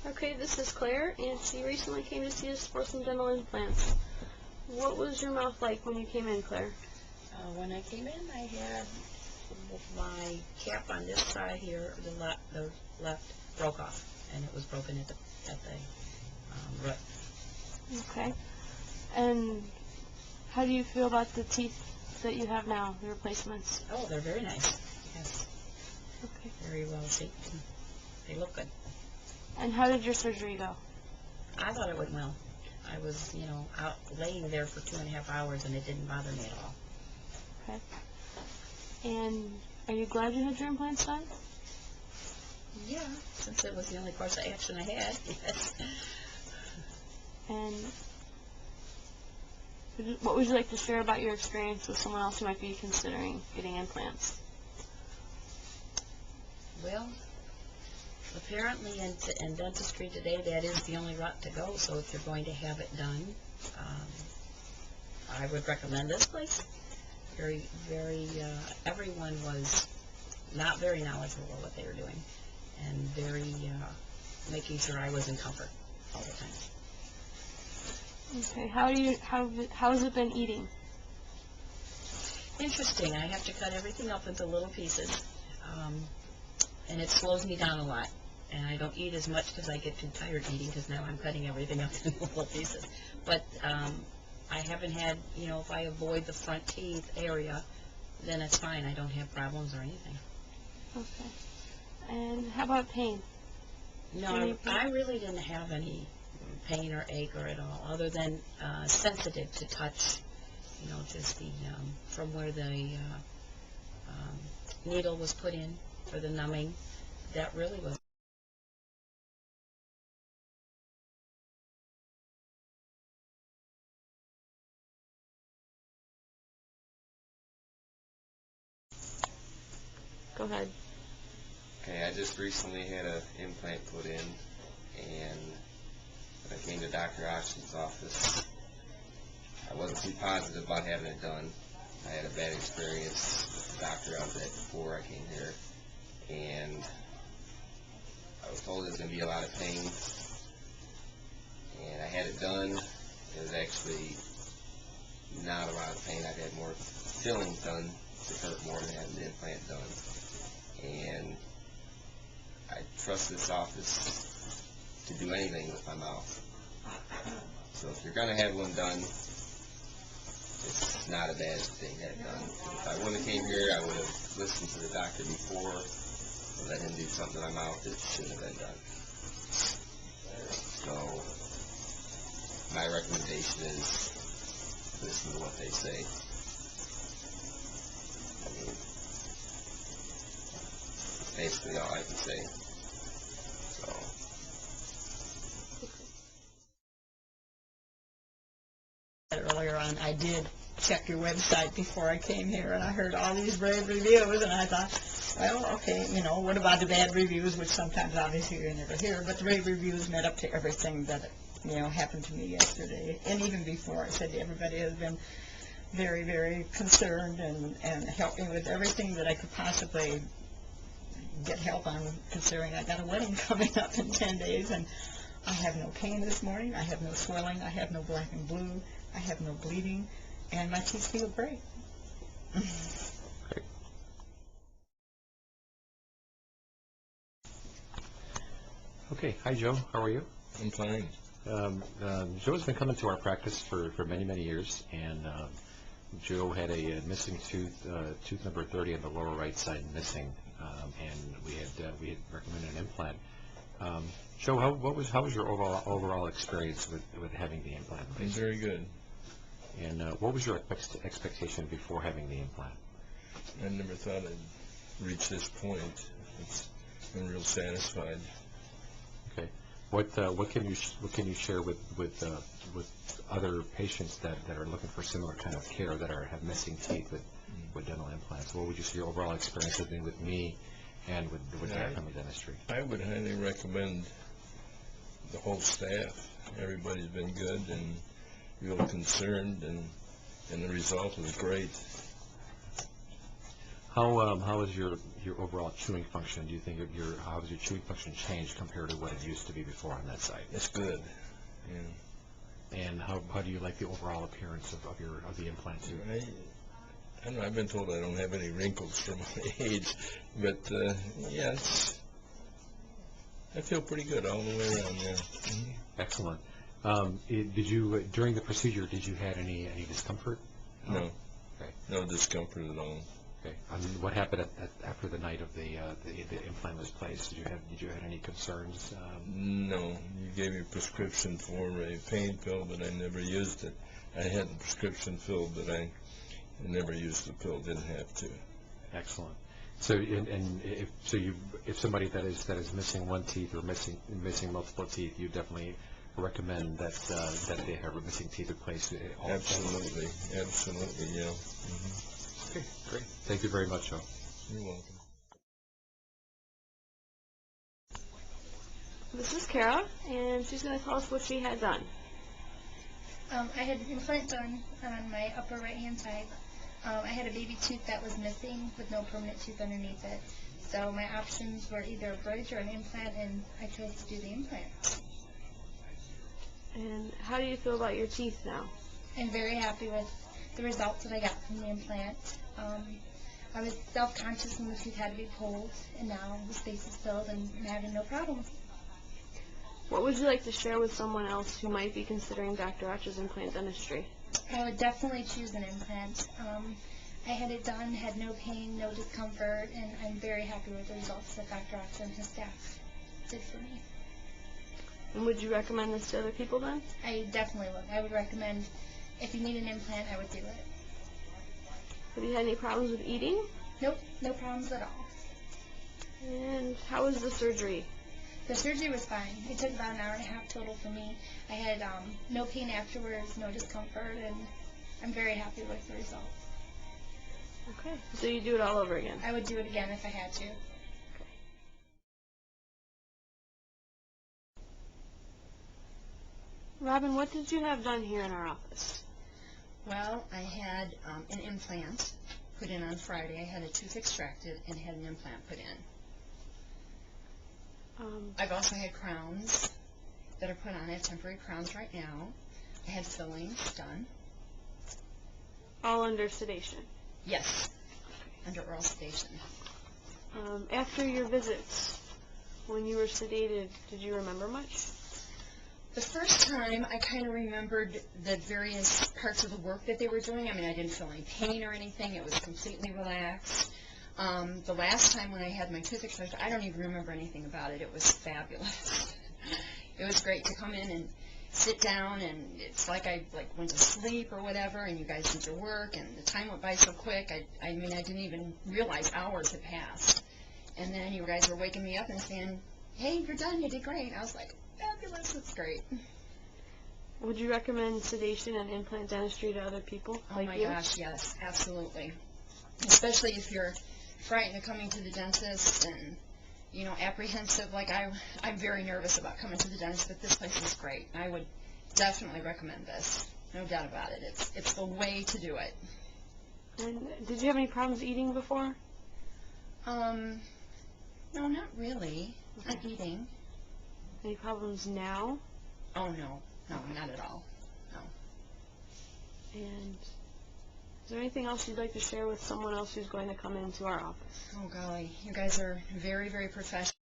Okay, this is Claire, and she recently came to see us for some dental implants. What was your mouth like when you came in, Claire? When I came in, I had my cap on this side here, the left broke off, and it was broken at the root. Okay. And how do you feel about the teeth that you have now, the replacements? Oh, they're very nice. Yes. Okay. Very well shaped. They look good. And how did your surgery go? I thought it went well. I was, out laying there for 2.5 hours, and it didn't bother me at all. Okay. And are you glad you had your implants done? Yeah, since it was the only course of action I had, yes. And what would you like to share about your experience with someone else who might be considering getting implants? Well, apparently in dentistry today, that is the only route to go. So if you're going to have it done, I would recommend this place. Everyone was not very knowledgeable what they were doing, and very making sure I was in comfort all the time. Okay. How has it been eating? Interesting. I have to cut everything up into little pieces, and it slows me down a lot. And I don't eat as much because I get too tired eating, because now I'm cutting everything up into little pieces. But I haven't had, if I avoid the front teeth area, then it's fine. I don't have problems or anything. Okay. And how about pain? No, I really didn't have any pain or ache or at all, other than sensitive to touch, just the, from where the needle was put in for the numbing. That really was. Go ahead. Okay, I just recently had an implant put in, and when I came to Dr. Atcha's office, I wasn't too positive about having it done. I had a bad experience with the doctor I was at before I came here, and I was told there was going to be a lot of pain, and I had it done. It was actually not a lot of pain. I've had more fillings done to hurt more than having the implant done. And I trust this office to do anything with my mouth. So if you're going to have one done, it's not a bad thing to have done. If I wouldn't have came here, I would have listened to the doctor before and let him do something to my mouth that shouldn't have been done. So my recommendation is listen to what they say. Basically all I can say. So. Earlier on, I did check your website before I came here, and I heard all these rave reviews, and I thought, well, okay, what about the bad reviews, which sometimes obviously you never hear, but the rave reviews met up to everything that, happened to me yesterday, and even before. I said everybody has been very, very concerned and helped me with everything that I could possibly get help on, considering I got a wedding coming up in 10 days, and I have no pain this morning, I have no swelling, I have no black and blue, I have no bleeding, and my teeth feel great. Great. Okay, hi Joe, how are you? I'm fine. Joe's been coming to our practice for many, many years, and Joe had a missing tooth number 30 on the lower right side missing, and we had recommended an implant. Joe, how was your overall experience with having the implant? It was very good. And what was your expectation before having the implant? I never thought I'd reach this point. I'm real satisfied. Okay. What can you share with other patients that are looking for similar kind of care, that have missing teeth with dental implants? What would you say your overall experience has been with me and with Dyer Family Dentistry? I would highly recommend the whole staff. Everybody's been good and real concerned, and the result was great. How is your overall chewing function? Do you think how has your chewing function changed compared to what it used to be before on that side? It's good. Yeah. And how do you like the overall appearance of the implant too? I don't know, I've been told I don't have any wrinkles for my age, but yeah, I feel pretty good all the way around. Yeah. Mm-hmm. Excellent. Did you during the procedure? Did you have any discomfort? No. Okay. No discomfort at all. Okay. What happened after the night of the implant was placed? Did you have any concerns? No. You gave me a prescription for a pain pill, but I never used it. I had the prescription filled, but I never used the pill. Didn't have to. Excellent. So, if somebody that is missing one tooth or missing multiple teeth, you definitely recommend that they have missing teeth replaced. Absolutely, absolutely, yeah. Mm-hmm. Okay, great. Thank you very much, Joe. You're welcome. This is Kara, and she's going to tell us what she had done. I had an implant done on my upper right-hand side. I had a baby tooth that was missing with no permanent tooth underneath it. So my options were either a bridge or an implant, and I chose to do the implant. And how do you feel about your teeth now? I'm very happy with the results that I got from the implant. I was self-conscious when the tooth had to be pulled, and now the space is filled and I'm having no problems. What would you like to share with someone else who might be considering Dr. Atcha's implant dentistry? I would definitely choose an implant. I had it done, had no pain, no discomfort, and I'm very happy with the results that Dr. Atcha and his staff did for me. And would you recommend this to other people then? I definitely would. I would recommend, if you need an implant, I would do it. Have you had any problems with eating? Nope, no problems at all. And how was the surgery? The surgery was fine. It took about an hour and a half total for me. I had no pain afterwards, no discomfort, and I'm very happy with the results. Okay. So you do it all over again? I would do it again if I had to. Robin, what did you have done here in our office? Well, I had an implant put in on Friday. I had a tooth extracted and had an implant put in. I've also had crowns that are put on. I have temporary crowns right now. I had fillings done. All under sedation? Yes, under oral sedation. After your visits, when you were sedated, did you remember much? The first time, I kind of remembered the various parts of the work that they were doing. I mean, I didn't feel any pain or anything. It was completely relaxed. The last time when I had my tooth extracted, I don't even remember anything about it. It was fabulous. It was great to come in and sit down, and it's like I went to sleep or whatever, and you guys did your work, and the time went by so quick. I mean, I didn't even realize hours had passed. And then you guys were waking me up and saying, "Hey, you're done. You did great." I was like, fabulous. It's great. Would you recommend sedation and implant dentistry to other people Oh like my you? gosh, yes, absolutely. Especially if you're frightened of coming to the dentist and, you know, apprehensive. Like I'm very nervous about coming to the dentist, but this place is great. I would definitely recommend this. No doubt about it. It's the way to do it. And did you have any problems eating before? No, not really. Okay. Not eating. Any problems now? Oh, no. No, not at all. No. And is there anything else you'd like to share with someone else who's going to come into our office? Oh, golly. You guys are very, very professional.